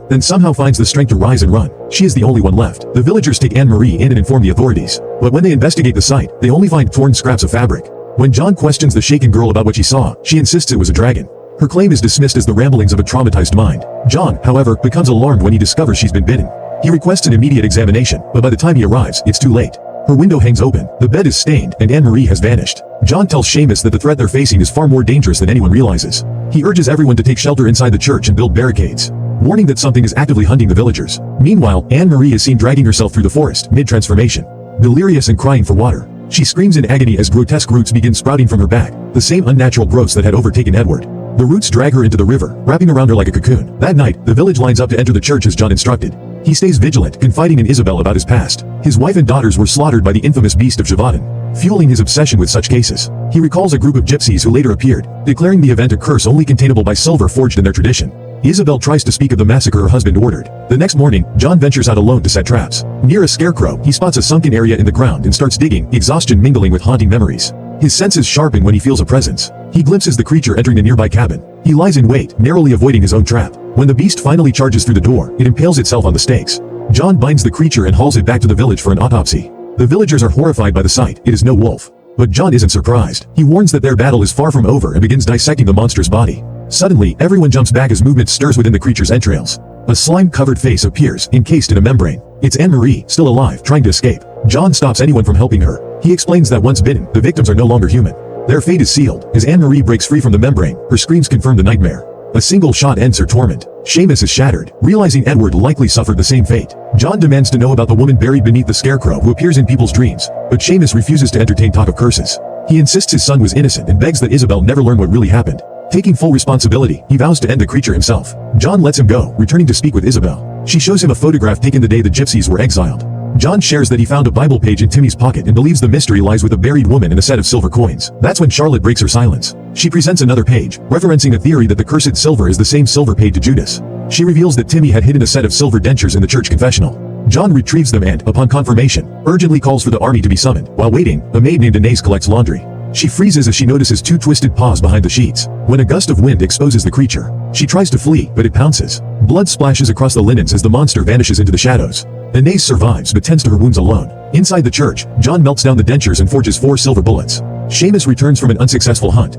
then somehow finds the strength to rise and run. She is the only one left. The villagers take Anne-Marie in and inform the authorities. But when they investigate the site, they only find torn scraps of fabric. When John questions the shaken girl about what she saw, she insists it was a dragon. Her claim is dismissed as the ramblings of a traumatized mind. John, however, becomes alarmed when he discovers she's been bitten. He requests an immediate examination, but by the time he arrives, it's too late. Her window hangs open, the bed is stained, and Anne-Marie has vanished. John tells Seamus that the threat they're facing is far more dangerous than anyone realizes. He urges everyone to take shelter inside the church and build barricades, warning that something is actively hunting the villagers. Meanwhile, Anne-Marie is seen dragging herself through the forest, mid-transformation, delirious and crying for water. She screams in agony as grotesque roots begin sprouting from her back, the same unnatural growths that had overtaken Edward. The roots drag her into the river, wrapping around her like a cocoon. That night, the village lines up to enter the church as John instructed. He stays vigilant, confiding in Isabel about his past. His wife and daughters were slaughtered by the infamous beast of Gévaudan, fueling his obsession with such cases. He recalls a group of gypsies who later appeared, declaring the event a curse only containable by silver forged in their tradition. Isabel tries to speak of the massacre her husband ordered. The next morning, John ventures out alone to set traps. Near a scarecrow, he spots a sunken area in the ground and starts digging, exhaustion mingling with haunting memories. His senses sharpen when he feels a presence. He glimpses the creature entering the nearby cabin. He lies in wait, narrowly avoiding his own trap. When the beast finally charges through the door, it impales itself on the stakes. John binds the creature and hauls it back to the village for an autopsy. The villagers are horrified by the sight. It is no wolf. But John isn't surprised. He warns that their battle is far from over and begins dissecting the monster's body. Suddenly, everyone jumps back as movement stirs within the creature's entrails. A slime-covered face appears, encased in a membrane. It's Anne-Marie, still alive, trying to escape. John stops anyone from helping her. He explains that once bitten, the victims are no longer human. Their fate is sealed. As Anne-Marie breaks free from the membrane, her screams confirm the nightmare. A single shot ends her torment. Seamus is shattered, realizing Edward likely suffered the same fate. John demands to know about the woman buried beneath the scarecrow who appears in people's dreams, but Seamus refuses to entertain talk of curses. He insists his son was innocent and begs that Isabel never learn what really happened. Taking full responsibility, he vows to end the creature himself. John lets him go, returning to speak with Isabel. She shows him a photograph taken the day the gypsies were exiled. John shares that he found a Bible page in Timmy's pocket and believes the mystery lies with a buried woman and a set of silver coins. That's when Charlotte breaks her silence. She presents another page, referencing a theory that the cursed silver is the same silver paid to Judas. She reveals that Timmy had hidden a set of silver dentures in the church confessional. John retrieves them and, upon confirmation, urgently calls for the army to be summoned. While waiting, a maid named Inez collects laundry. She freezes as she notices two twisted paws behind the sheets. When a gust of wind exposes the creature, she tries to flee, but it pounces. Blood splashes across the linens as the monster vanishes into the shadows. Inez survives but tends to her wounds alone. Inside the church, John melts down the dentures and forges 4 silver bullets. Seamus returns from an unsuccessful hunt,